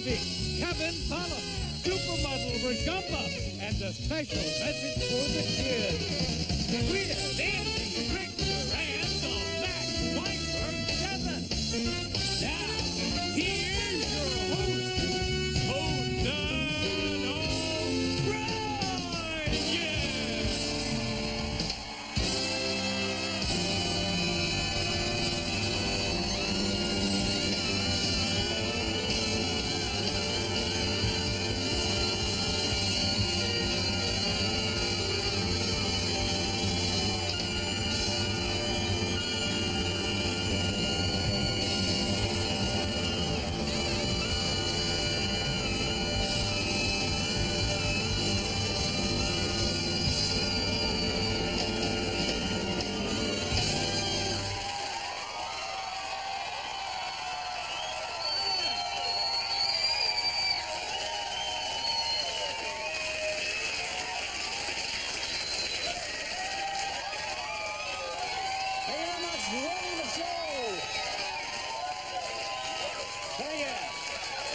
Beek, Pollack, supermodel Roshumba, and a special message for the kids. We're dancing Richter and the Mac Weinberg 7. Now, here's your host, Conan O'Brien.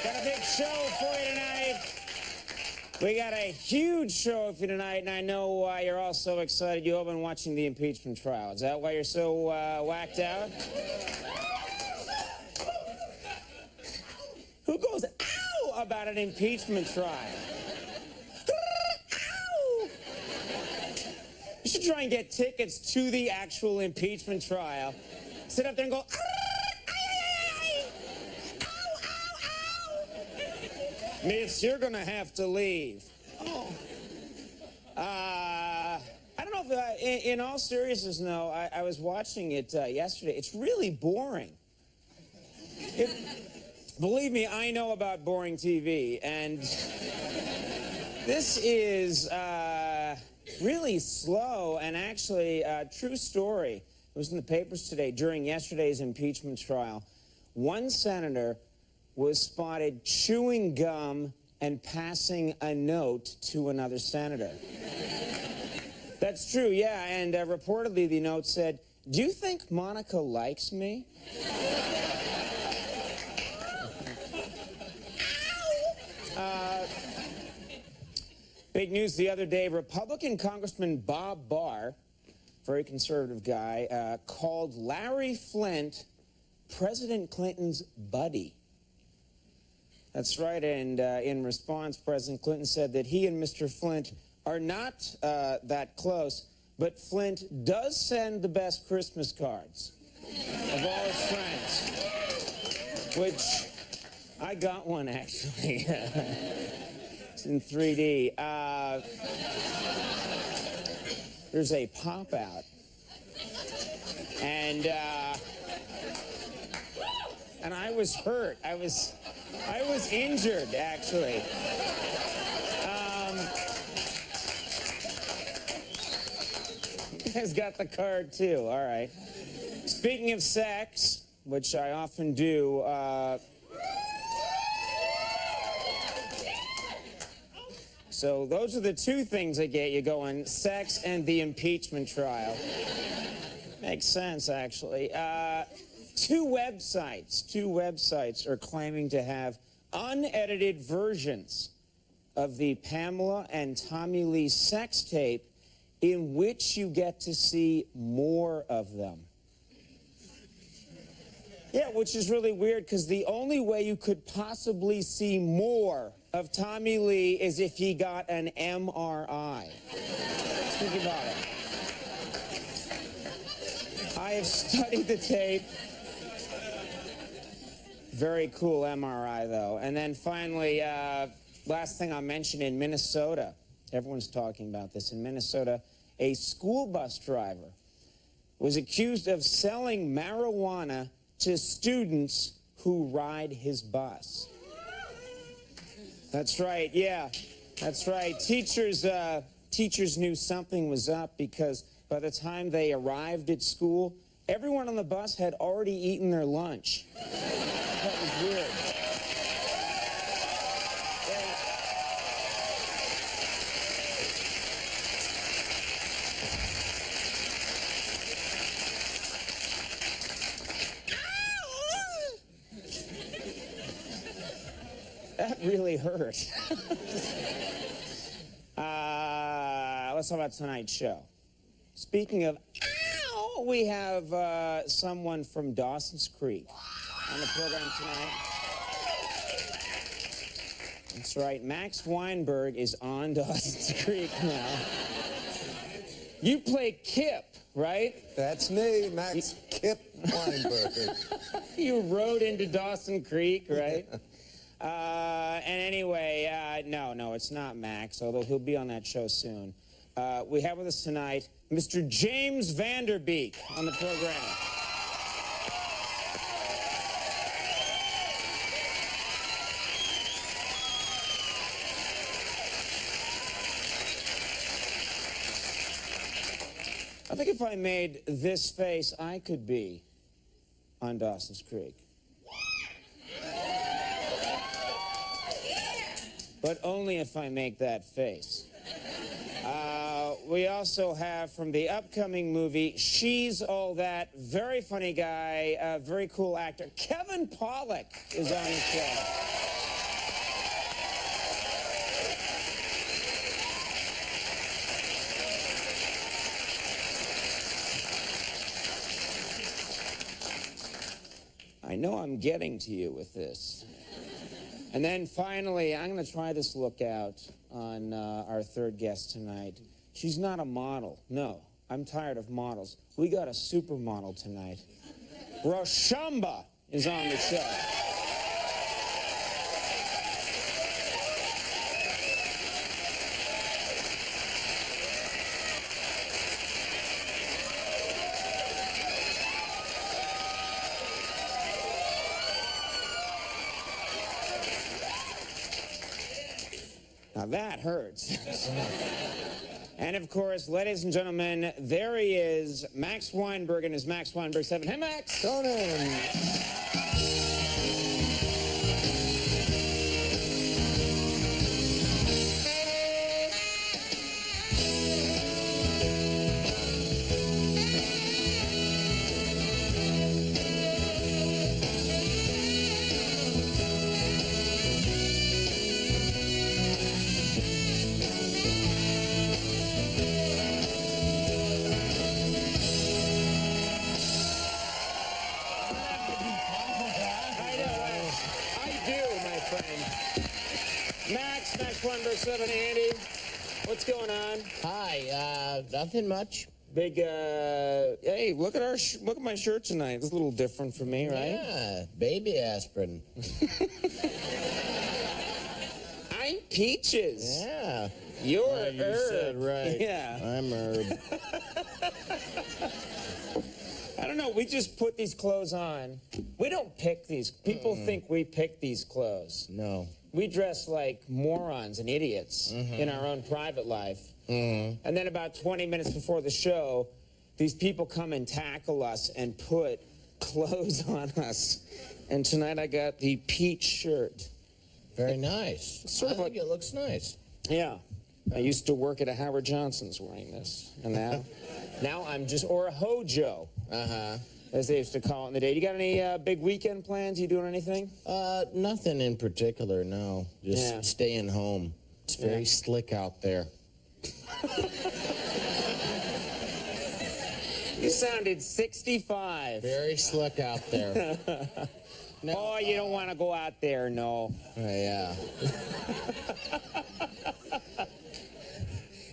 Got a big show for you tonight. We got a huge show for you tonight, and I know why you're all so excited. You all been watching the impeachment trial. Is that why you're so whacked out? Who goes, ow, about an impeachment trial? Ow! You should try and get tickets to the actual impeachment trial. Sit up there and go, Miss, you're going to have to leave. Oh. I don't know if, in all seriousness, no, I was watching it yesterday. It's really boring. Believe me, I know about boring TV, and this is really slow, and actually, true story. It was in the papers today during yesterday's impeachment trial. One senator was spotted chewing gum and passing a note to another senator. That's true, yeah, and reportedly the note said, "Do you think Monica likes me?" Big news the other day, Republican Congressman Bob Barr, very conservative guy, called Larry Flynt President Clinton's buddy. That's right, and in response, President Clinton said that he and Mr. Flynt are not that close, but Flynt does send the best Christmas cards of all his friends, which I got one, actually. It's in 3D. There's a pop-out, and I was hurt. I was injured, actually. You guys got the card, too. All right. Speaking of sex, which I often do, so those are the two things that get you going, sex and the impeachment trial. Makes sense, actually. Two websites are claiming to have unedited versions of the Pamela and Tommy Lee sex tape in which you get to see more of them. Yeah, which is really weird because the only way you could possibly see more of Tommy Lee is if he got an MRI. Let's think about it. I have studied the tape. Very cool MRI, though. And then finally, last thing I'll mention, in Minnesota, everyone's talking about this. In Minnesota, a school bus driver was accused of selling marijuana to students who ride his bus. That's right, yeah, that's right. Teachers knew something was up because by the time they arrived at school, everyone on the bus had already eaten their lunch. That was weird. really hurt. Let's talk about tonight's show. Speaking of ow, we have someone from Dawson's Creek on the program tonight. That's right, Max Weinberg is on Dawson's Creek now. You play Kip, right? That's me, Max Kip Weinberg. You rode into Dawson Creek, right? And anyway, no, it's not Max, although he'll be on that show soon. We have with us tonight Mr. James Vanderbeek on the program. I think if I made this face, I could be on Dawson's Creek. But only if I make that face. We also have from the upcoming movie, She's All That, very funny guy, very cool actor. Kevin Pollack is on the show. I know I'm getting to you with this. And then finally, I'm going to try this look out on our third guest tonight. She's not a model. No, I'm tired of models. We got a supermodel tonight. Roshumba is on the show. Now that hurts. And of course, ladies and gentlemen, there he is, Max Weinberg and his Max Weinberg 7. Hey, Max. Conan. Max Weinberg 7, Andy. What's going on? Hi, nothing much. Big, hey, look at look at my shirt tonight. It's a little different for me, right? Yeah, baby aspirin. I'm Peaches. Yeah. You're you Herb. said right. Yeah. I'm Herb. I don't know, we just put these clothes on. We don't pick these. People think we pick these clothes. No. We dress like morons and idiots in our own private life. And then about 20 minutes before the show, these people come and tackle us and put clothes on us. And tonight I got the peach shirt. Very nice. Sort of I think it looks nice. Yeah. I used to work at a Howard Johnson's wearing this. And now I'm just, or a Hojo, as they used to call it in the day. You got any big weekend plans? You doing anything? Nothing in particular, no. Just staying home. It's very slick out there. You sounded 65. Very slick out there. No. Oh, you don't want to go out there, no. Yeah.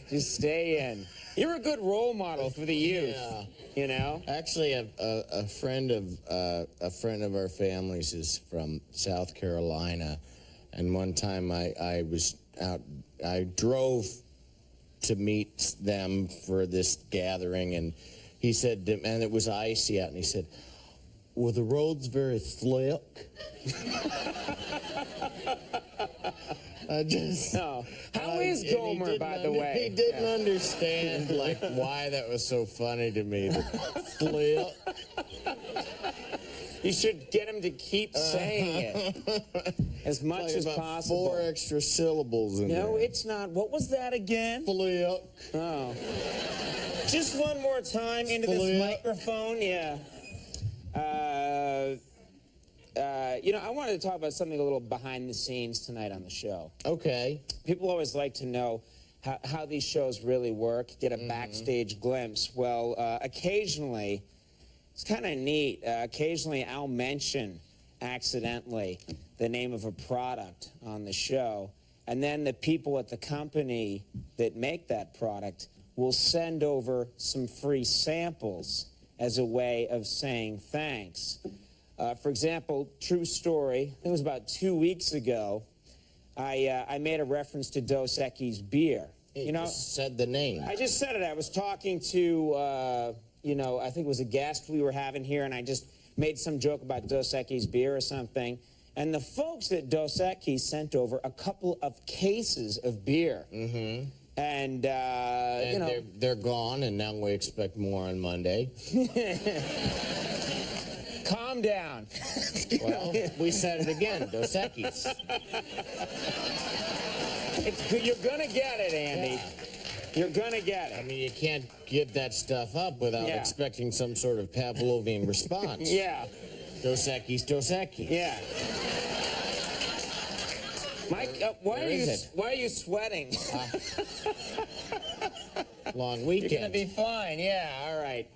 Just stay in. You're a good role model for the youth. Yeah. You know. Actually, a friend of our family's is from South Carolina, and one time I was out. I drove to meet them for this gathering, and he said, and it was icy out, and he said, "Were the roads very slick?" I just... No. How is Gomer, by the way? He didn't understand, like, why that was so funny to me. Slick. You should get him to keep saying it as much as possible. 4 extra syllables in there. No, it's not. What was that again? Slick. Oh. Just one more time into this microphone. Yeah. you know, I wanted to talk about something a little behind the scenes tonight on the show. Okay. People always like to know how these shows really work, get a backstage glimpse. Well, occasionally, it's kind of neat. Occasionally, I'll mention accidentally the name of a product on the show, and then the people at the company that make that product will send over some free samples as a way of saying thanks. For example, true story, I think it was about 2 weeks ago, I made a reference to Dos Equis beer. You know, just said the name. I just said it. I was talking to, you know, I think it was a guest we were having here, and I just made some joke about Dos Equis beer or something. And the folks at Dos Equis sent over a couple of cases of beer. Mm-hmm. And you know, they're gone, and now we expect more on Monday. Calm down. Well, we said it again, Dos Equis. You're gonna get it, Andy. Yeah. You're gonna get it. I mean, you can't give that stuff up without expecting some sort of Pavlovian response. Yeah. Dos Equis, Dos Equis. Yeah. Mike, why are you sweating? Long weekend. You're gonna be fine. Yeah. All right.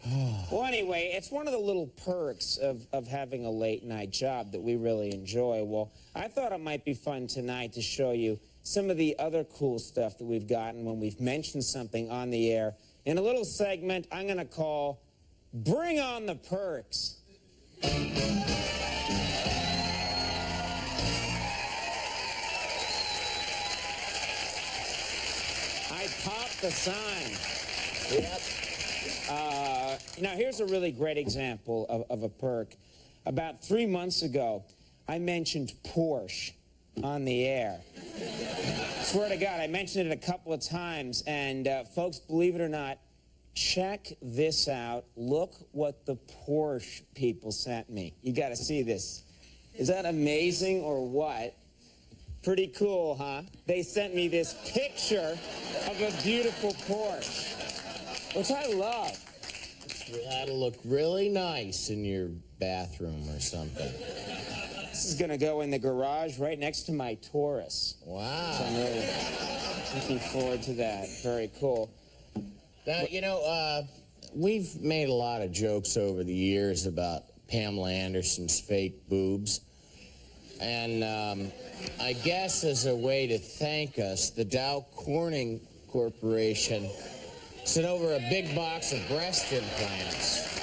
Well, anyway, it's one of the little perks of having a late night job that we really enjoy. Well, I thought it might be fun tonight to show you some of the other cool stuff that we've gotten when we've mentioned something on the air in a little segment I'm going to call Bring On the Perks. I popped the sign. Yep. Now, here's a really great example of a perk. About 3 months ago, I mentioned Porsche on the air. Swear to God, I mentioned it a couple of times, and folks, believe it or not, check this out. Look what the Porsche people sent me. You got to see this. Is that amazing or what? Pretty cool, huh? They sent me this picture of a beautiful Porsche, which I love. That'll look really nice in your bathroom or something. This is going to go in the garage right next to my Taurus. Wow. So I'm really looking forward to that. Very cool. Now, you know, we've made a lot of jokes over the years about Pamela Anderson's fake boobs. And I guess as a way to thank us, the Dow Corning Corporation sent over a big box of breast implants.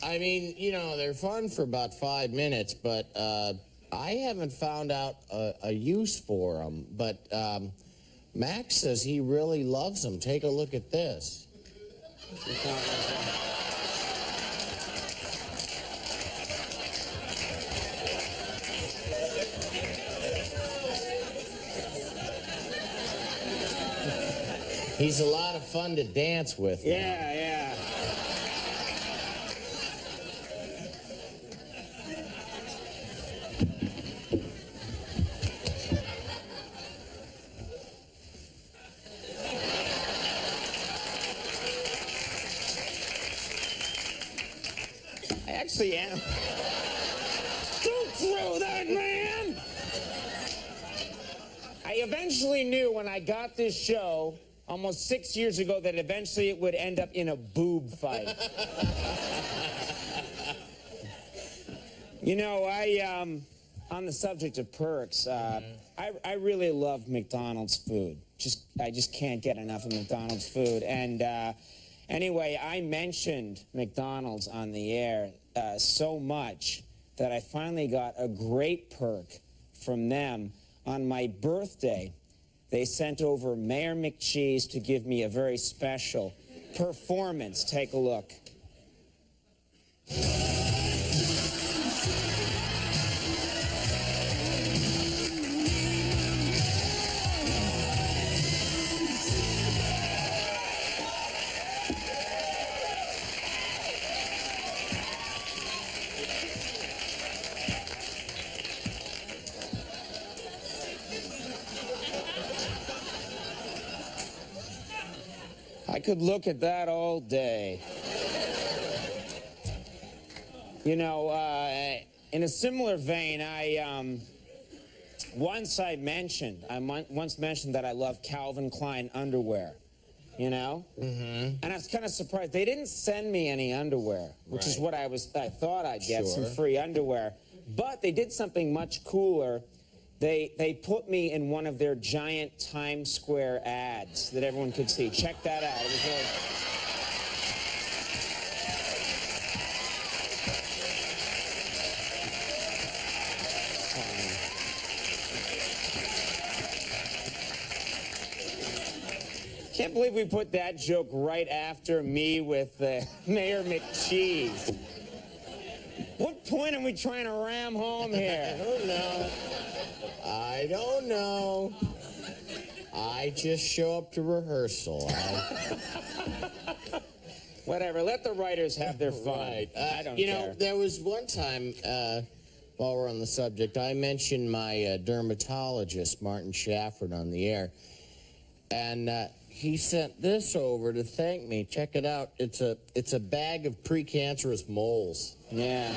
I mean, you know, they're fun for about 5 minutes, but I haven't found out a use for them. But Max says he really loves them. Take a look at this. He's a lot of fun to dance with. Yeah, yeah. I actually am. Don't throw that, man! I eventually knew when I got this show almost 6 years ago that eventually it would end up in a boob fight. You know, on the subject of perks, I really love McDonald's food. I just can't get enough of McDonald's food. And anyway, I mentioned McDonald's on the air so much that I finally got a great perk from them. On my birthday, they sent over Mayor McCheese to give me a very special performance. Take a look. I could look at that all day. You know, in a similar vein, once mentioned that I love Calvin Klein underwear, you know? Mm-hmm. And I was kind of surprised. They didn't send me any underwear, which is what I thought I'd get, some free underwear. But they did something much cooler. They put me in one of their giant Times Square ads that everyone could see. Check that out. It was really... Can't believe we put that joke right after me with Mayor McCheese. What point are we trying to ram home here? I don't know. I don't know. I just show up to rehearsal. Whatever. Let the writers have their fun. Right. I don't care. You know, there was one time, while we're on the subject, I mentioned my dermatologist, Martin Shafford, on the air. And he sent this over to thank me. Check it out. It's a bag of precancerous moles. Yeah.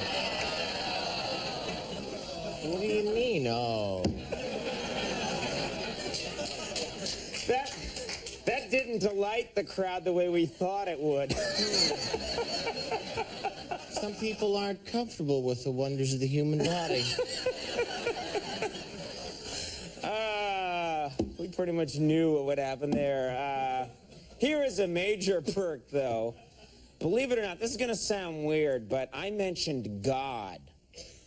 What do you mean? Oh. That didn't delight the crowd the way we thought it would. Some people aren't comfortable with the wonders of the human body. We pretty much knew what would happen there. Here is a major perk, though. Believe it or not, this is going to sound weird, but I mentioned God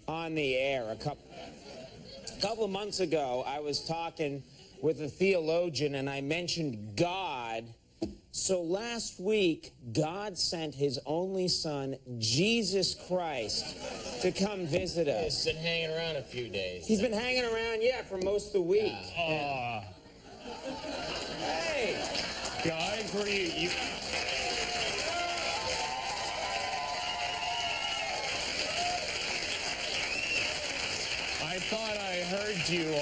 on the air a couple of months ago. I was talking with a theologian, and I mentioned God. So last week, God sent his only son, Jesus Christ, to come visit us. He's been hanging around a few days. He's been hanging around, yeah, for most of the week. Hey! Guys, what are you... I thought I heard you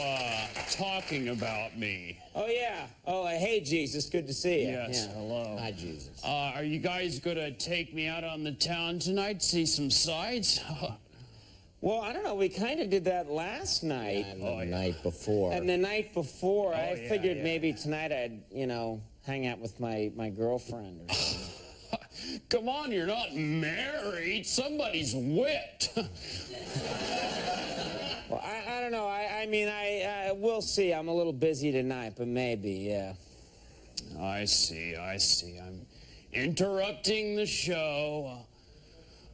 talking about me. Oh, yeah. Oh, hey, Jesus. Good to see you. Yes, Yeah. hello. Hi, Jesus. Are you guys going to take me out on the town tonight, see some sights? Well, I don't know. We kind of did that last night. And the night before. And the night before, I yeah, figured yeah. maybe tonight I'd, you know, hang out with my girlfriend or something. Come on, you're not married. Somebody's whipped. Well, I don't know. I mean, we'll see. I'm a little busy tonight, but maybe, yeah. I see. I'm interrupting the show.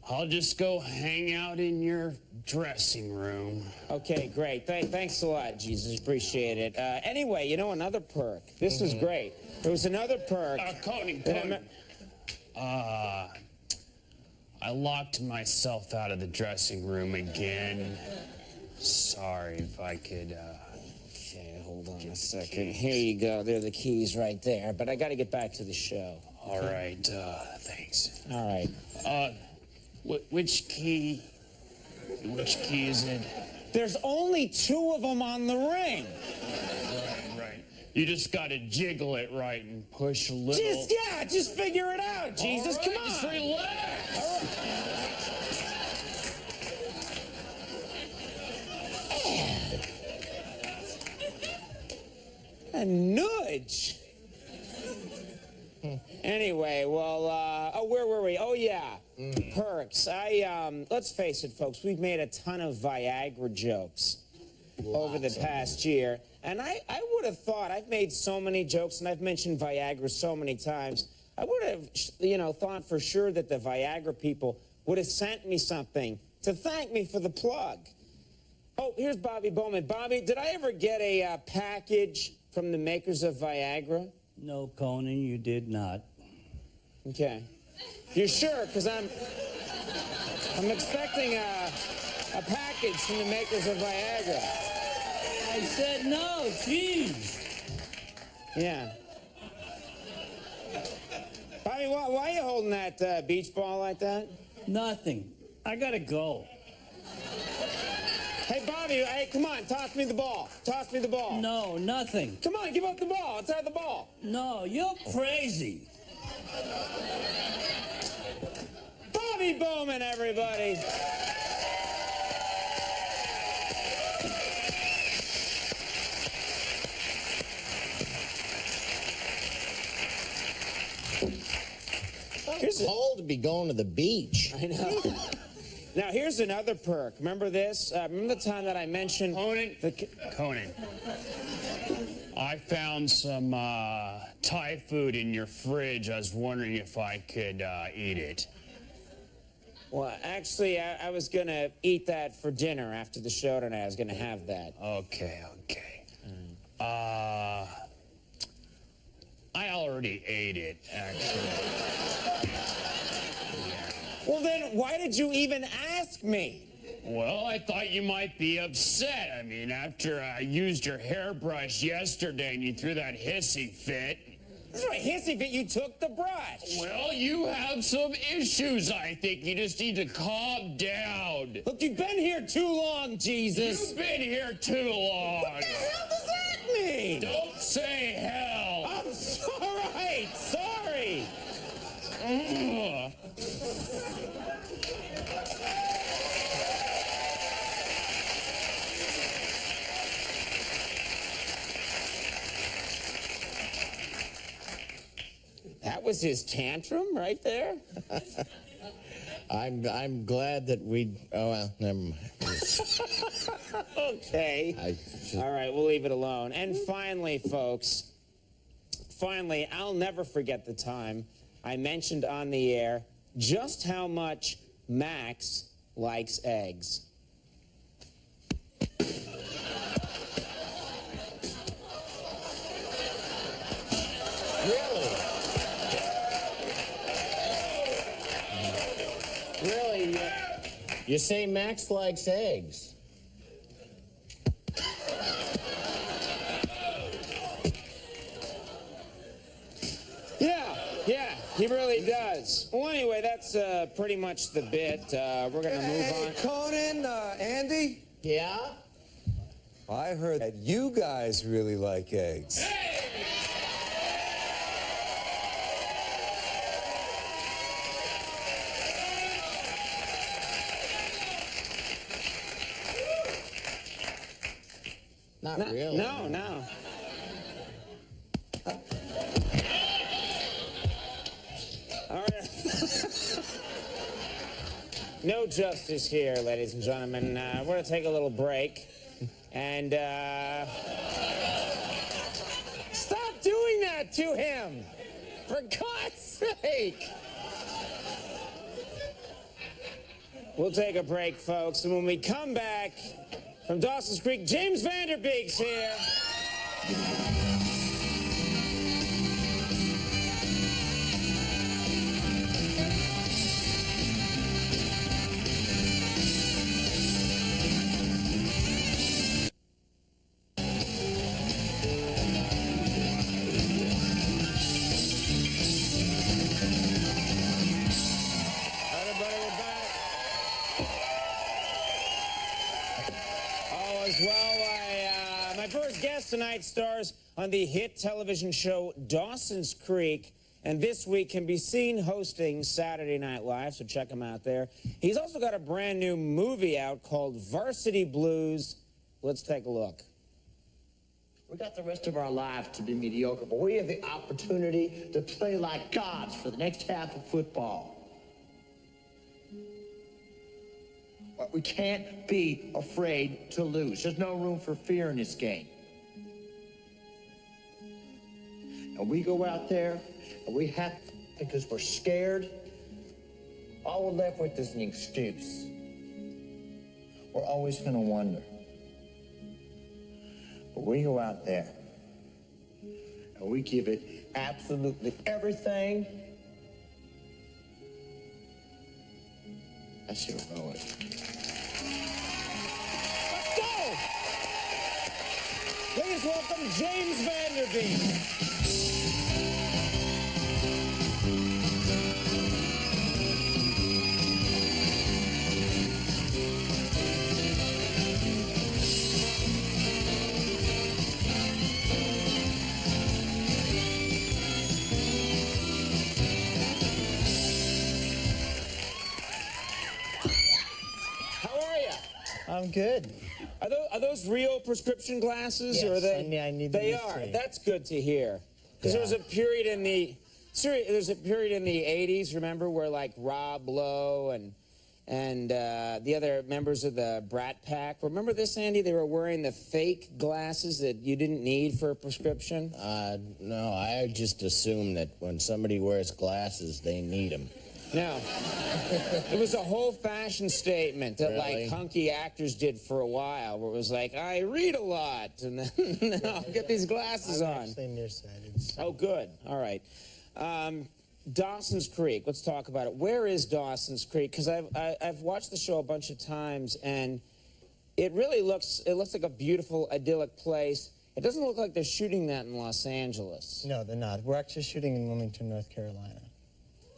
I'll just go hang out in your dressing room. Okay, great. Thanks a lot, Jesus. Appreciate it. Anyway, you know, another perk. This was great. There was another perk. Conan. I locked myself out of the dressing room again. Sorry, if I could, Okay, hold on a second. Here you go. There are the keys right there. But I got to get back to the show. All right, thanks. All right. Which key is it? There's only 2 of them on the ring. Right. You just got to jiggle it right and push a little. Just figure it out, Jesus. All right, Come on. just relax. All right. A nudge. Anyway, well, where were we? Oh, yeah, perks. Let's face it, folks, we've made a ton of Viagra jokes over the past year. And I would have thought, I've made so many jokes, and I've mentioned Viagra so many times, I would have, you know, thought for sure that the Viagra people would have sent me something to thank me for the plug. Oh, here's Bobby Bowman. Bobby, did I ever get a package from the makers of Viagra? No, Conan, you did not. Okay. You're sure? Because I'm expecting a package from the makers of Viagra. I said no, jeez. Yeah. Bobby, why are you holding that beach ball like that? Nothing. I gotta go. Hey, Bobby, hey, come on, toss me the ball. Toss me the ball. No, nothing. Come on, give up the ball. Let's have the ball. No, you're crazy. Bobby Bowman, everybody. It's cold to be going to the beach. I know. Now, here's another perk. Remember this? Remember the time that I mentioned... Conan. I found some Thai food in your fridge. I was wondering if I could eat it. Well, actually, I was going to eat that for dinner after the show tonight. I was going to have that. Okay. I already ate it, actually. Well, then, why did you even ask me? Well, I thought you might be upset. I mean, after I used your hairbrush yesterday and you threw that hissy fit. That's right, hissy fit. You took the brush. Well, you have some issues, I think. You just need to calm down. Look, you've been here too long, Jesus. You've been here too long. What the hell does that mean? Don't say hell. I'm sorry. Sorry. Ugh. That was his tantrum right there? I'm glad that we. Oh well, never mind. Okay. All right, we'll leave it alone. And finally, folks, I'll never forget the time I mentioned on the air just how much Max likes eggs. Really? You say Max likes eggs. Yeah, he really does. Well, anyway, that's pretty much the bit. We're going to move on. Conan, Andy? Yeah? I heard that you guys really like eggs. Not really. No. All right. No justice here, ladies and gentlemen. We're going to take a little break. And, stop doing that to him! For God's sake! We'll take a break, folks. And when we come back from Dawson's Creek, James Vanderbeek's here. Tonight stars on the hit television show Dawson's Creek, and this week can be seen hosting Saturday Night Live, so check him out there. He's also got a brand new movie out called Varsity Blues. Let's take a look. We got the rest of our lives to be mediocre, but we have the opportunity to play like gods for the next half of football. But we can't be afraid to lose. There's no room for fear in this game. And we go out there, and we have, because we're scared, all we're left with is an excuse. We're always going to wonder. But we go out there, and we give it absolutely everything. That's heroic. Let's go! Please welcome James Vanderbeek. I'm good. Are those real prescription glasses? Yes, or are they? I need them They to are. see. That's good to hear. Because there was a period in the There's a period in the 80s, remember, where like Rob Lowe and the other members of the Brat Pack. Remember this, Andy? They were wearing the fake glasses that you didn't need for a prescription. No, I just assume that when somebody wears glasses, they need them. No. It was a whole fashion statement that, Really? like, hunky actors did for a while, where it was like, I read a lot, and then I'll get these glasses I'm on. actually nearsighted. So. Oh, good. All right. Dawson's Creek. Let's talk about it. Where is Dawson's Creek? Because I've watched the show a bunch of times, and it really looks like a beautiful, idyllic place. It doesn't look like they're shooting that in Los Angeles. No, they're not. We're actually shooting in Wilmington, North Carolina.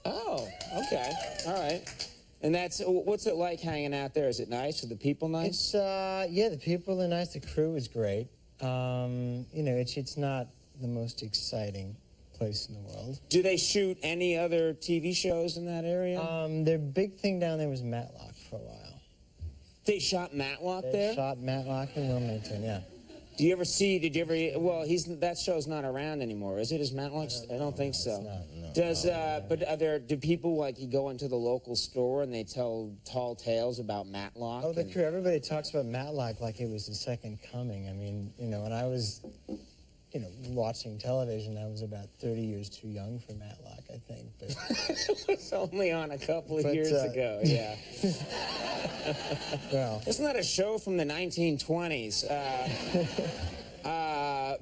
Oh, okay. All right. And what's it like hanging out there? Is it nice? Are the people nice? It's yeah, the people are nice. The crew is great. You know, it's not the most exciting place in the world. Do they shoot any other TV shows in that area? Their big thing down there was Matlock for a while. They shot Matlock They there? shot Matlock in Wilmington, yeah. Did you ever, well, that show's not around anymore, is it? Is Matlock? I don't think so. It's not, no. But do people, like, you go into the local store and they tell tall tales about Matlock? Oh, the crew, everybody talks about Matlock like it was the second coming. I mean, you know, when I was, you know, watching television, I was about 30 years too young for Matlock, I think. But It was only on a couple of years ago, yeah. well, Isn't that a show from the 1920s?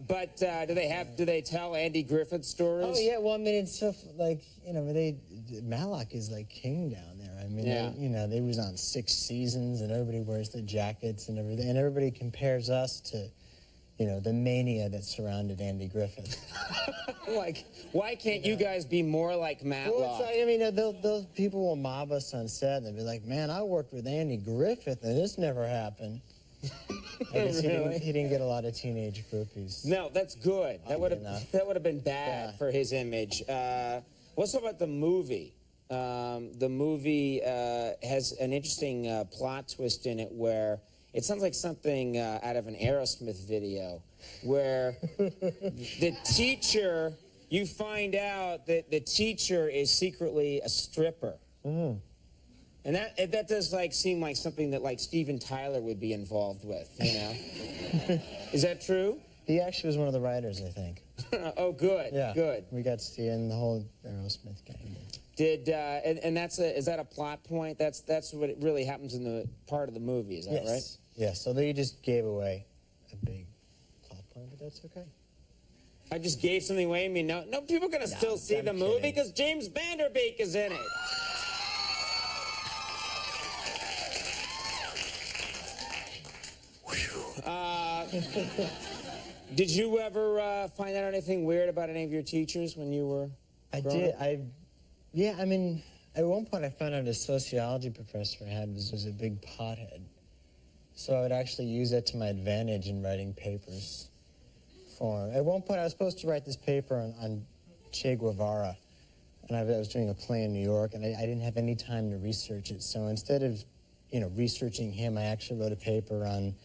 But do they tell Andy Griffith stories? oh yeah, well, I mean, it's so like, you know, Matlock is like king down there. I mean, Yeah. they was on 6 seasons, and everybody wears their jackets and everything, and everybody compares us to, you know, the mania that surrounded Andy Griffith. Like, why can't you guys be more like Matlock? Well, it's like, I mean, those people will mob us on set, and they'll be like, man, I worked with Andy Griffith, and this never happened. I guess Really? he didn't get a lot of teenage groupies. No, that's good. That would enough. have been bad Yeah. for his image. Let's talk about the movie. The movie has an interesting plot twist in it where it sounds like something out of an Aerosmith video, where the teacher, you find out that the teacher is secretly a stripper. Mm-hmm. And that does like seem like something that like Steven Tyler would be involved with, you know? Is that true? He actually was one of the writers, I think. Oh, good. Yeah. Good. We got to see in the whole Aerosmith gang. Did and is that a plot point? That's what it really happens in the part of the movie. Is that right? Yeah. So they just gave away a big plot point, but that's okay. I just gave something away. I mean, no people are gonna still see I'm the movie kidding. because James Vanderbeek is in it. Did you ever find out anything weird about any of your teachers when you were? I growing did. up? Yeah. I mean, at one point I found out a sociology professor I had was a big pothead. So I would actually use that to my advantage in writing papers for him. At one point I was supposed to write this paper on Che Guevara, and I was doing a play in New York, and I didn't have any time to research it. So instead of, researching him, I actually wrote a paper on,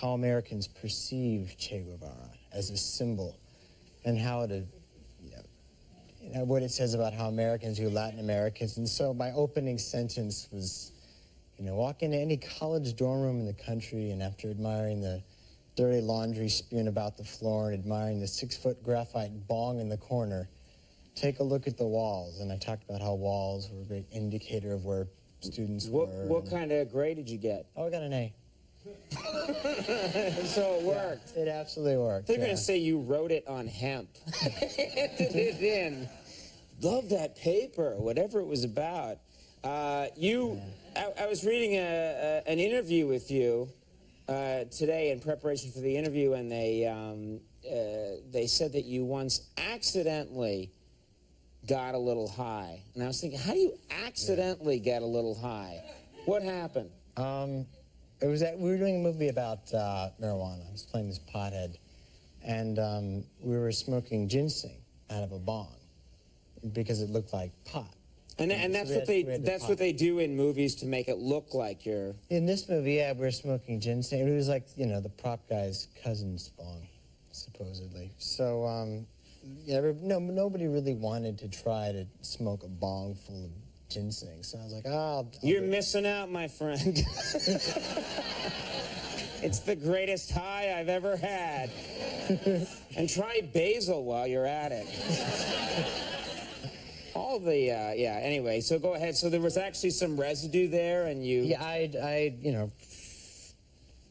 how Americans perceive Che Guevara as a symbol, and how it, what it says about how Americans view Latin Americans. And so my opening sentence was, walk into any college dorm room in the country, and after admiring the dirty laundry spewing about the floor and admiring the 6-foot graphite bong in the corner, take a look at the walls. And I talked about how walls were a great indicator of where students were. What kind of grade did you get? Oh, I got an A. So it worked. It absolutely worked. They're going to say you wrote it on hemp. Did it in. Love that paper, whatever it was about. I was reading an interview with you today in preparation for the interview, and they said that you once accidentally got a little high. And I was thinking, how do you accidentally get a little high? What happened? We were doing a movie about marijuana. I was playing this pothead, and we were smoking ginseng out of a bong because it looked like pot. And that's what they do in movies to make it look like you're. In this movie, yeah, we were smoking ginseng. It was like the prop guy's cousin's bong, supposedly. So nobody really wanted to try to smoke a bong full of ginseng. So I was like, oh, You're missing out, my friend. It's the greatest high I've ever had. And try basil while you're at it. All the, yeah, anyway, so go ahead. So there was actually some residue there, and you... Yeah, I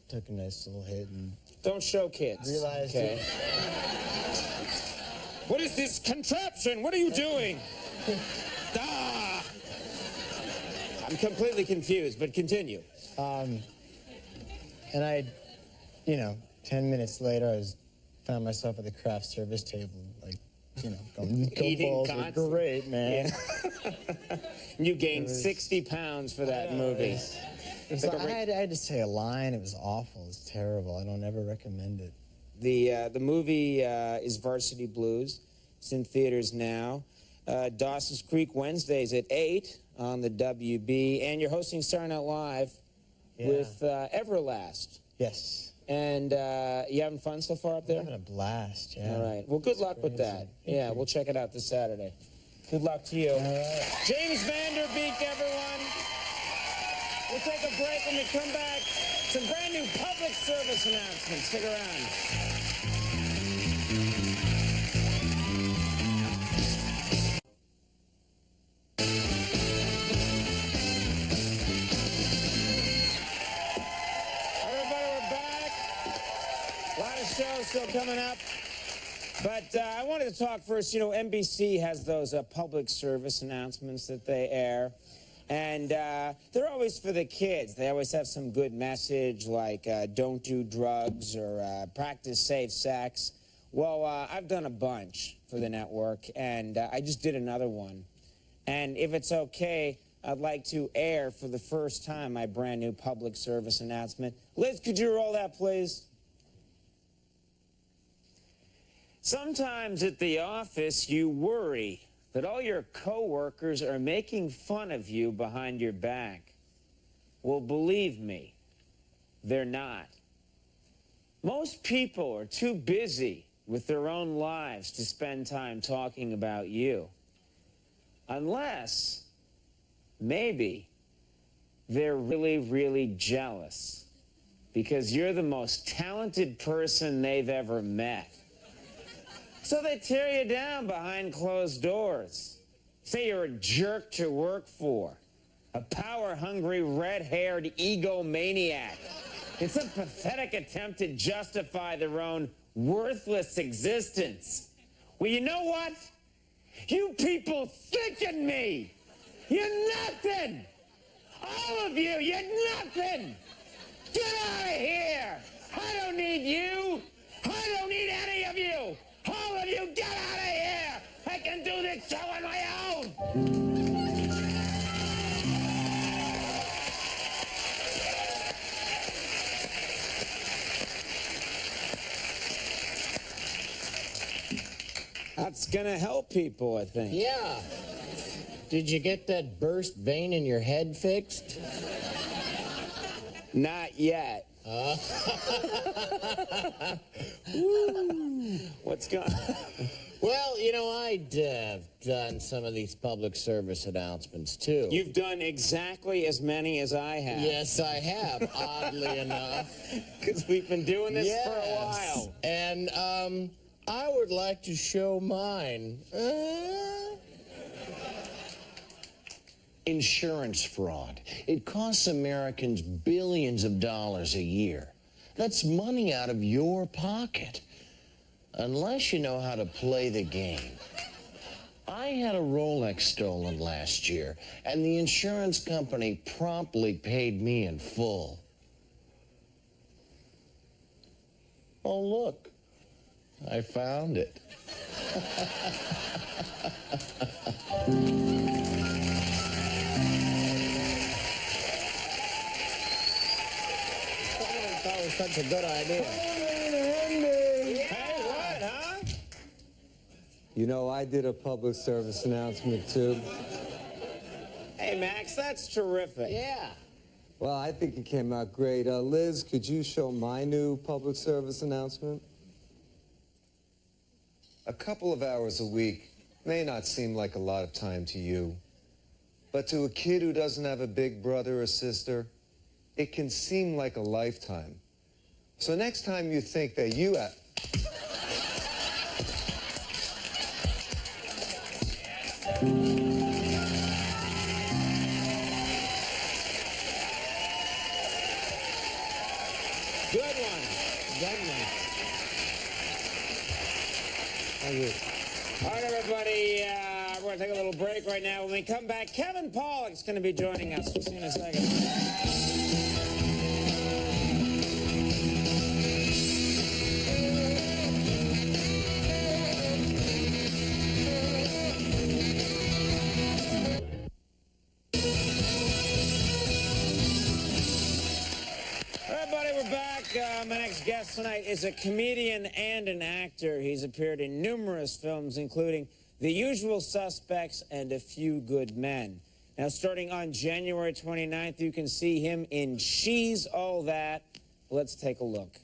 took a nice little hit and... Don't show kids. Realized okay. What is this contraption? What are you doing? Ah! I'm completely confused, but continue. And I, 10 minutes later, I found myself at the craft service table, like, going, Eating balls are constantly. great, man. Yeah. You gained 60 pounds for that movie. So I had to say a line. It was awful. It's terrible. I don't ever recommend it. The movie is Varsity Blues. It's in theaters now. Dawson's Creek Wednesdays at 8 on the WB. And you're hosting Saturday Night Live with Everlast. Yes. And you having fun so far up there? I'm having a blast, yeah. All right. Well, good luck with that. Yeah, we'll check it out this Saturday. Good luck to you. All right. James Vander Beek, everyone. We'll take a break when we come back. Some brand new public service announcements. Stick around. Show still coming up, but I wanted to talk first. NBC has those public service announcements that they air, and they're always for the kids. They always have some good message like don't do drugs or practice safe sex. Well, I've done a bunch for the network, and I just did another one. And if it's okay, I'd like to air for the first time my brand new public service announcement. Liz, could you roll that, please? Sometimes at the office, you worry that all your coworkers are making fun of you behind your back. Well, believe me, they're not. Most people are too busy with their own lives to spend time talking about you. Unless, maybe, they're really, really jealous because you're the most talented person they've ever met. So they tear you down behind closed doors. Say you're a jerk to work for, a power-hungry, red-haired egomaniac. It's a pathetic attempt to justify their own worthless existence. Well, you know what? You people thicken me. You're nothing. All of you, you're nothing. Get out of here. I don't need you. I don't need any of you. All of you, get out of here! I can do this show on my own! That's gonna help people, I think. Yeah. Did you get that burst vein in your head fixed? Not yet. What's going on? Well, I'd done some of these public service announcements, too. You've done exactly as many as I have. Yes, I have, oddly enough. Because we've been doing this for a while. And, I would like to show mine. Insurance fraud. It costs Americans billions of dollars a year. That's money out of your pocket. Unless you know how to play the game. I had a Rolex stolen last year, and the insurance company promptly paid me in full. Oh, look. I found it. That was such a good idea. Hey, what, huh? I did a public service announcement, too. Hey, Max, that's terrific. Yeah. Well, I think it came out great. Liz, could you show my new public service announcement? A couple of hours a week may not seem like a lot of time to you, but to a kid who doesn't have a big brother or sister, it can seem like a lifetime. So next time you think that you have... Good one. Good one. Thank you. All right, everybody, we're going to take a little break right now. When we come back, Kevin Pollack's going to be joining us. We'll see you in a second. Everybody, we're back. My next guest tonight is a comedian and an actor. He's appeared in numerous films, including The Usual Suspects and A Few Good Men. Now, starting on January 29th, you can see him in She's All That. Let's take a look.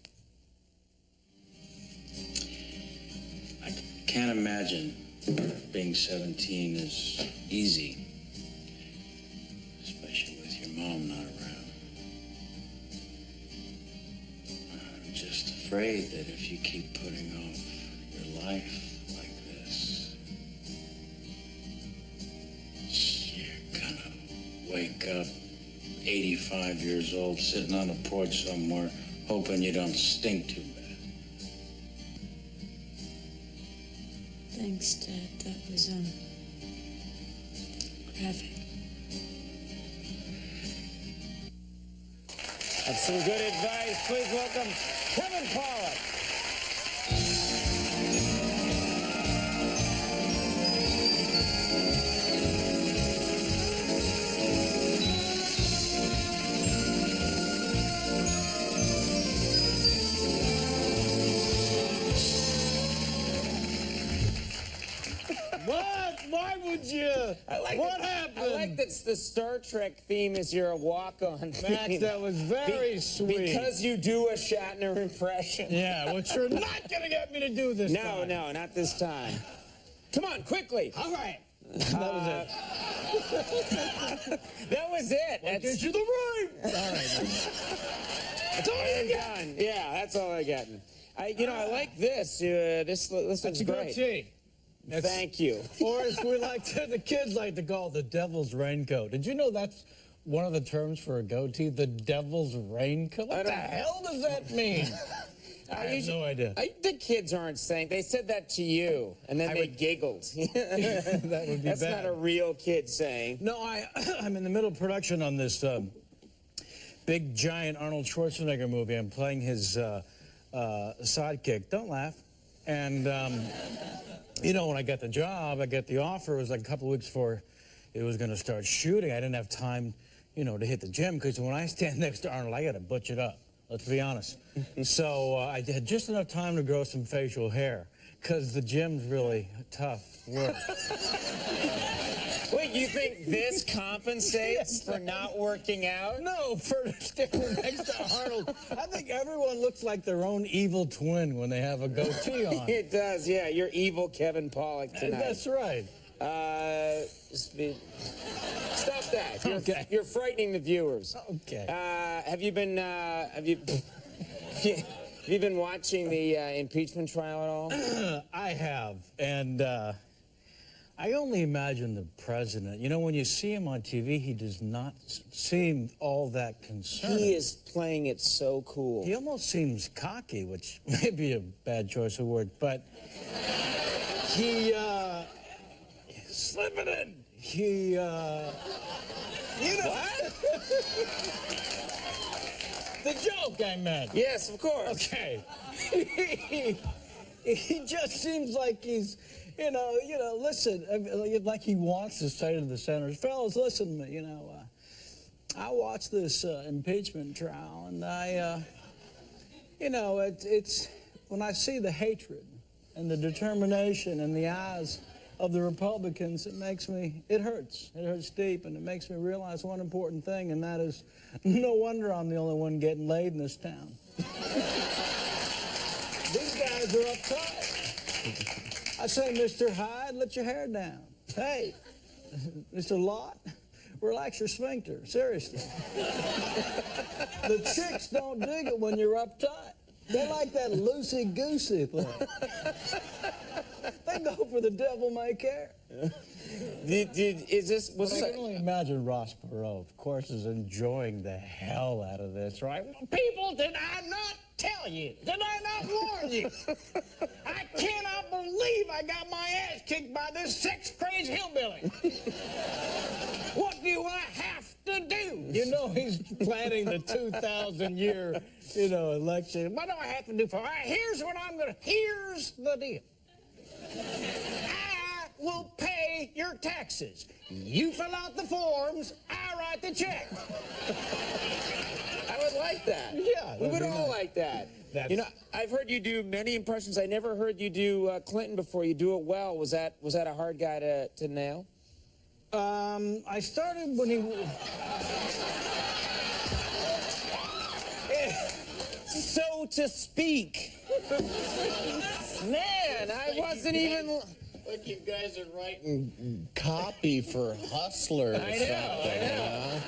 I can't imagine being 17 is easy, especially with your mom not around. I'm just afraid that if you keep putting off your life like this, you're gonna wake up 85 years old, sitting on a porch somewhere, hoping you don't stink too bad. Thanks, Dad. That was, graphic. That's some good advice. Please welcome Kevin Pollack. What? Why would you? What happened? I like that the Star Trek theme is your walk-on theme. Max, that was very sweet. Because you do a Shatner impression. Yeah, which you're not going to get me to do this time. No, not this time. Come on, quickly. All right. That was it. That was it. That gives you the right. All right. That's all I got. Yeah, that's all I got. I like this. This looks That's a great. goatee. Thank you. Or as the kids like to call it, the devil's raincoat. Did you know that's one of the terms for a goatee? The devil's raincoat? What the hell does that mean? I have no idea. The kids aren't saying. They said that to you, and then they giggled. That would be That's bad. not a real kid saying. No, I'm in the middle of production on this big, giant Arnold Schwarzenegger movie. I'm playing his sidekick. Don't laugh. And, when I got the job, I got the offer. It was like a couple of weeks before it was going to start shooting. I didn't have time, to hit the gym, because when I stand next to Arnold, I got to butch it up. Let's be honest. So I had just enough time to grow some facial hair, because the gym's really tough work. Wait, you think this compensates for not working out? No, for standing next to Arnold. I think everyone looks like their own evil twin when they have a goatee on. It does, yeah. You're evil Kevin Pollack tonight. That's right. Stop that. You're frightening the viewers. Okay. Have you been watching the impeachment trial at all? I have, and I only imagine the president. When you see him on TV, he does not seem all that concerned. He is playing it so cool. He almost seems cocky, which may be a bad choice of word, but he, slip it in. He, what? The joke I meant. Yes, of course. Okay. He just seems like he's, listen, like he wants to say to the senators, fellas, listen to me, I watched this impeachment trial, and it's when I see the hatred and the determination in the eyes of the Republicans, it hurts. It hurts deep, and it makes me realize one important thing, and that is, no wonder I'm the only one getting laid in this town. These guys are uptight. I say, Mr. Hyde, let your hair down. Hey, Mr. Lott, relax your sphincter. Seriously. The chicks don't dig it when you're uptight. They like that loosey-goosey thing. They go for the devil-may-care. I can only imagine Ross Perot, of course, is enjoying the hell out of this, right? People, did I not tell you? Did I not warn you? I cannot believe I got my ass kicked by this sex-crazed hillbilly. What do I have to do? You know he's planning the 2,000-year, election. What do I have to do for? Here's the deal. I will pay your taxes. You fill out the forms, I write the check. would like that. Yeah. We would all like that. I've heard you do many impressions. I never heard you do Clinton before. You do it well. Was that a hard guy to nail? I started when he... So to speak. Man, I wasn't even... Like you guys are writing copy for Hustler or something. I know.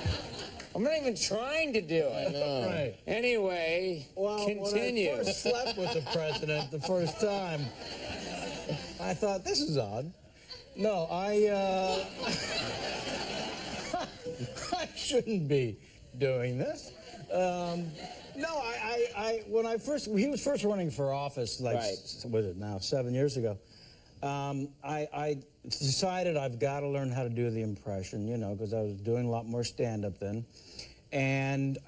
I'm not even trying to do it. No. Right. Anyway, continue. When I first slept with the president the first time, I thought, this is odd. No, I shouldn't be doing this. No, he was first running for office, was it now, 7 years ago. I decided I've got to learn how to do the impression, because I was doing a lot more stand-up then. And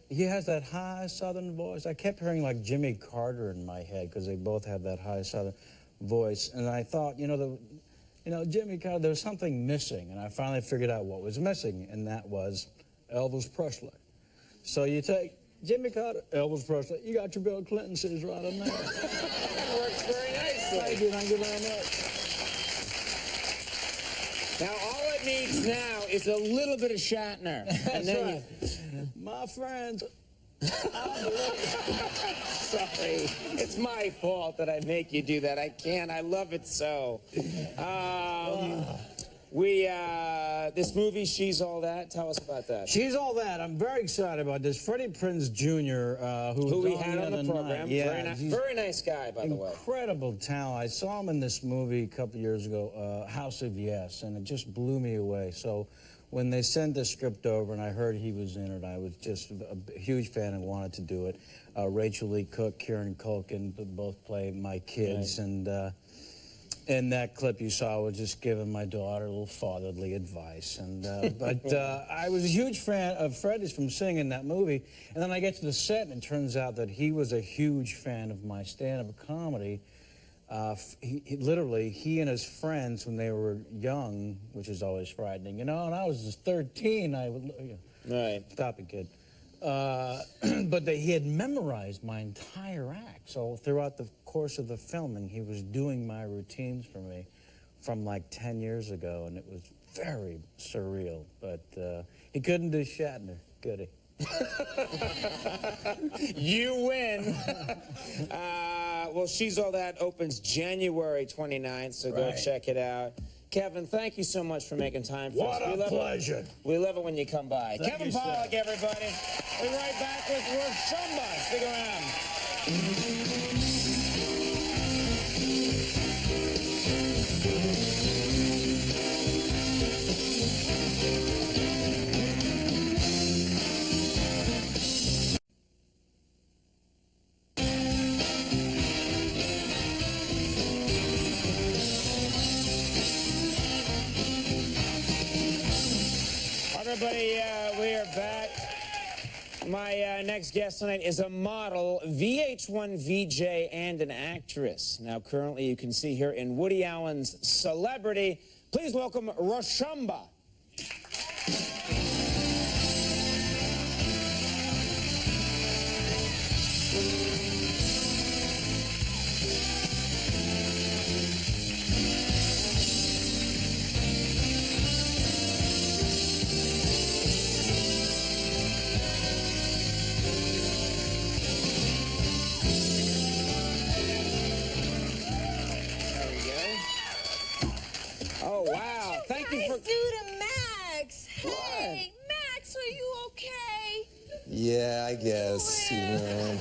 he has that high Southern voice. I kept hearing like Jimmy Carter in my head, because they both have that high Southern voice. And I thought, Jimmy Carter, there was something missing. And I finally figured out what was missing, and that was Elvis Presley. So you take Jimmy Carter, Elvis Presley, you got your Bill Clinton shoes right on there. Works very nicely. Thank you very much. Now, all it needs now is a little bit of Shatner. And then my friends. Sorry. It's my fault that I make you do that. I can't. I love it so. This movie, She's All That, tell us about that. She's All That. I'm very excited about this. Freddie Prinze Jr., who we had on the program. Yeah, very nice guy, by the way. Incredible talent. I saw him in this movie a couple of years ago, House of Yes, and it just blew me away. So when they sent the script over and I heard he was in it, I was just a huge fan and wanted to do it. Rachel Lee Cook, Kieran Culkin both play my kids, and in that clip you saw, I was just giving my daughter a little fatherly advice. And but I was a huge fan of Freddie's from singing that movie. And then I get to the set, and it turns out that he was a huge fan of my stand-up comedy. He and his friends, when they were young, which is always frightening, and I was just 13, I would... Right. Stop it, kid. But he had memorized my entire act. So throughout the course of the filming, he was doing my routines for me from like 10 years ago, and it was very surreal. But he couldn't do Shatner, could he? You win. Well, She's All That opens January 29th, so go check it out. Kevin, thank you so much for making time for us. What a pleasure. We love it when you come by. Thank Kevin you, Pollack, everybody. We'll be right back with Roshumba. Stick around. Everybody, we are back. My next guest tonight is a model, VH1 VJ, and an actress. Now, currently, you can see her in Woody Allen's Celebrity. Please welcome Roshumba. There we go. Yeah, I guess, you know.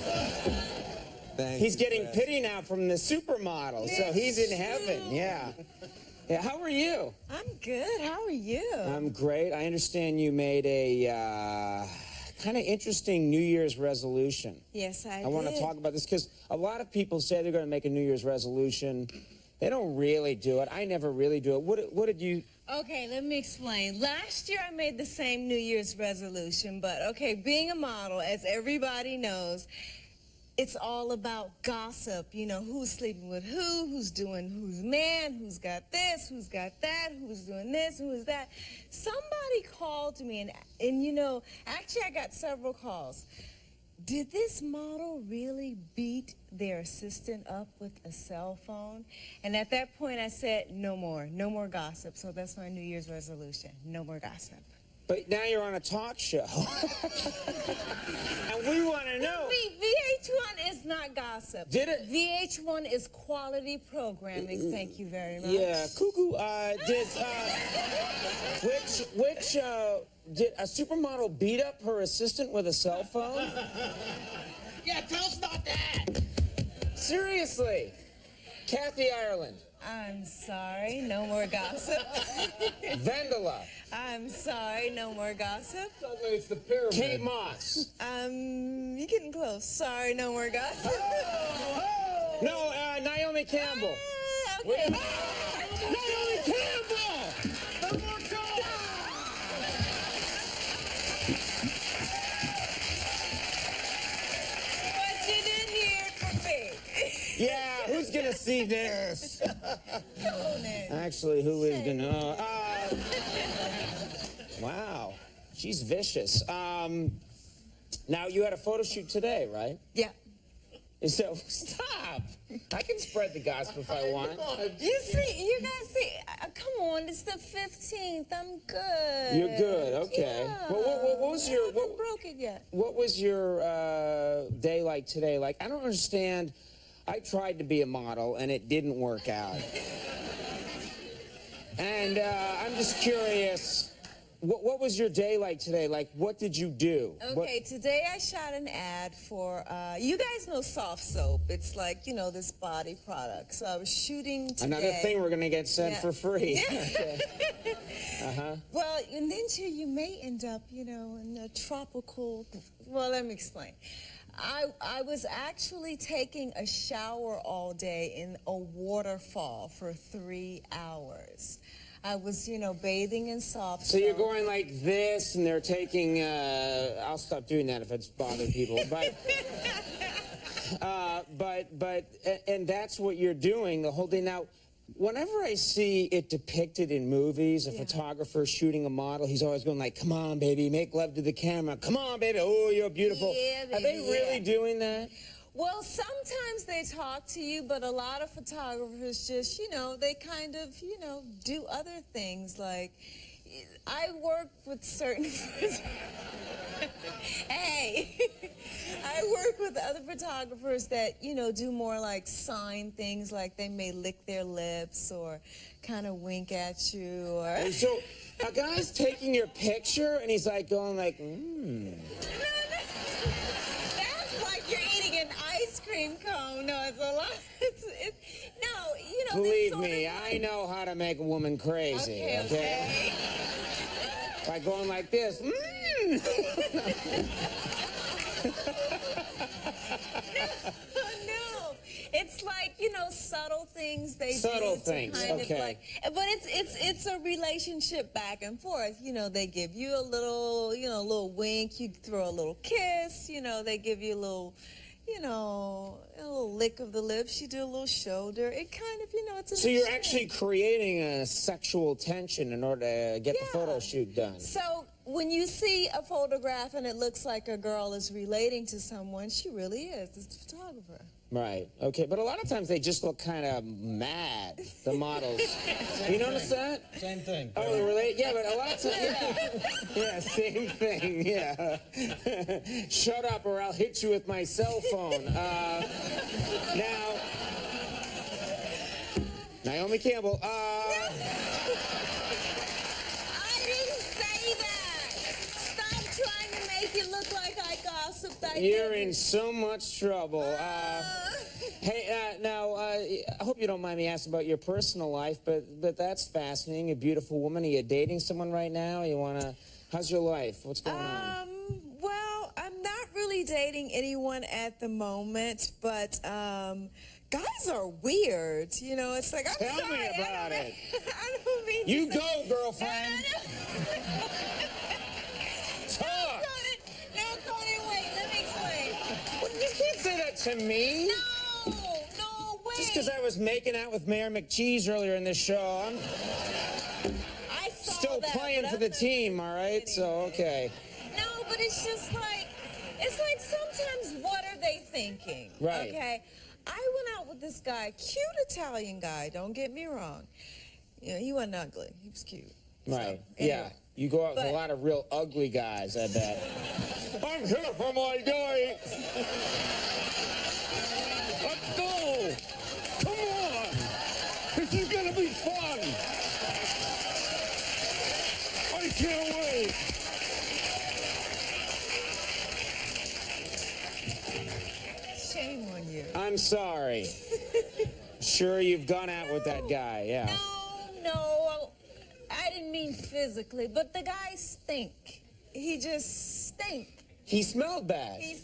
Thank He's you, getting Brad. pity now from the supermodel, so he's in heaven, yeah. Yeah, how are you? I'm good. How are you? I'm great. I understand you made a kind of interesting New Year's resolution. Yes, I did. I want to talk about this because a lot of people say they're going to make a New Year's resolution. They don't really do it. I never really do it. What did you... Okay, let me explain. Last year I made the same New Year's resolution, but okay, being a model, as everybody knows, it's all about gossip. You know, who's sleeping with who's doing who's man, who's got this, who's got that, who's doing this, who's that. Somebody called me, and you know, actually I got several calls. Did this model really beat their assistant up with a cell phone? And at that point I said, no more gossip. So that's my New Year's resolution, no more gossip. But now you're on a talk show. And we want to know. VH1 is not gossip. Did it? VH1 is quality programming. Thank you very much. Yeah, cuckoo. Did a supermodel beat up her assistant with a cell phone? Yeah, tell us about that. Seriously. Kathy Ireland. I'm sorry, no more gossip. Vendela. I'm sorry, no more gossip. It's the pyramid. Kate Moss. You're getting close. Sorry, no more gossip. No, Naomi Campbell. Okay. Naomi Campbell! No more gossip! But you didn't hear it from me. Yeah, who's gonna see this? Conan. Actually, who is gonna? Wow, she's vicious. Now you had a photo shoot today, right? Yeah. So stop. I can spread the gossip if I want. You see, you guys see. Come on, it's the 15th. I'm good. You're good. Okay. Yeah. Well, what was your? I haven't broke it yet. What was your day like today? Like, I don't understand. I tried to be a model, and it didn't work out. And I'm just curious, what was your day like today? Like, what did you do? Okay, today I shot an ad for, you guys know Soft Soap. It's like, you know, this body product. So I was shooting today. Another thing we're going to get sent for free. Yeah. Uh-huh. Well, and then too, you may end up, you know, in a tropical, well, let me explain. I was actually taking a shower all day in a waterfall for 3 hours. I was, you know, bathing in soft soap. So you're going like this, and they're taking, I'll stop doing that if it's bothering people, and that's what you're doing the whole day. Now, whenever I see it depicted in movies, a photographer shooting a model, he's always going like, come on, baby, make love to the camera. Come on, baby. Oh, you're beautiful. Yeah, baby, Are they really doing that? Well, sometimes they talk to you, but a lot of photographers just, you know, they kind of, you know, do other things. Like, I work with certain... Hey! I work with other photographers that, you know, do more like sign things, like they may lick their lips or kind of wink at you. Or... And so a guy's taking your picture, and he's like going like, No. That's like you're eating an ice cream cone. No, it's a lot. No, you know. Believe me, I know how to make a woman crazy, okay? By going like this. No. It's like, you know, subtle things they do. Subtle things, kind okay. of like, but it's a relationship back and forth. You know, they give you a little, you know, a little wink. You throw a little kiss. You know, they give you a little, you know, a little lick of the lips. You do a little shoulder. It kind of, you know, it's a... So you're actually creating a sexual tension in order to get the photo shoot done. So when you see a photograph and it looks like a girl is relating to someone, she really is. It's the photographer. Right. Okay. But a lot of times they just look kind of mad, the models. You notice that? Same thing. Oh, they relate? Yeah, but a lot of times, yeah, same thing, yeah. Shut up or I'll hit you with my cell phone. Now, Naomi Campbell, I didn't say that. Stop trying to make it look like I got You're in so much trouble. Hey, now, I hope you don't mind me asking about your personal life, but that's fascinating. A beautiful woman. Are you dating someone right now? How's your life? What's going on? Well, I'm not really dating anyone at the moment, but guys are weird. You know, it's like, I'm Tell sorry, me about it. I don't mean You to go, girlfriend. Talk. No, Conan, wait, let me explain. Well, you can't say that to me. No, wait. Just because I was making out with Mayor McCheese earlier in this show, I'm I saw still that, playing but for I'm the not team, all right? kidding. So, okay. No, but it's just like, sometimes what are they thinking? Right. Okay. I went out with this guy, cute Italian guy, don't get me wrong. You know, he wasn't ugly. He was cute. Right. So, anyway. Yeah. You go out with a But- lot of real ugly guys, I bet. I'm here for my date. Let's go. Come on. This is going to be fun. I can't wait. Shame on you. I'm sorry. Sure, you've gone out with that guy, yeah. No, I didn't mean physically, but the guy stink. He just stink. He smelled bad. He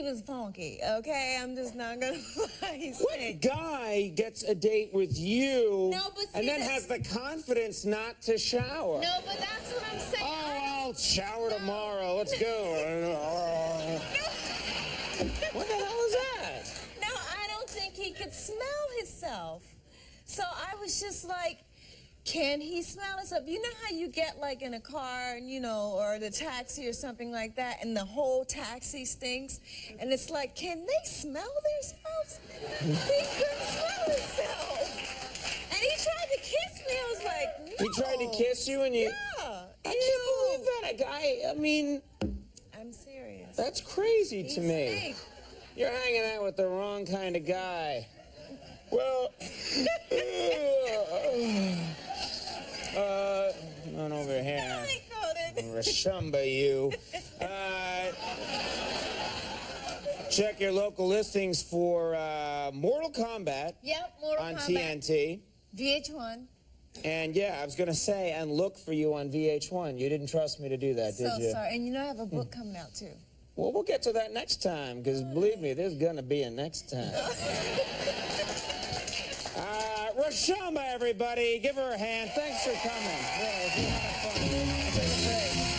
was funky, okay? I'm just not gonna lie. He What stink. guy gets a date with you No, but see, and then that- has the confidence not to shower? No, but that's what I'm saying. Oh, I'll shower tomorrow. Let's go. What the hell is that? No, I don't think he could smell himself. So I was just like, can he smell himself? You know how you get like in a car, and, you know, or the taxi or something like that, and the whole taxi stinks? And it's like, can they smell themselves? He couldn't smell himself. And he tried to kiss me. I was like, no. He tried to kiss you and you... Yeah. I can't believe that. A guy, I mean, I'm serious. that's crazy He to me. stink. You're hanging out with the wrong kind of guy. Well, on over here. Roshumba, you. Check your local listings for Mortal Kombat Yep, Mortal on Kombat. TNT. VH1. And yeah, I was going to say, and look for you on VH1. You didn't trust me to do that, did you? So sorry. And you know I have a book coming out too. Well, we'll get to that next time, because believe me, there's going to be a next time. Roshumba, everybody. Give her a hand. Thanks for coming. Yeah, it was a lot of fun. Take a break.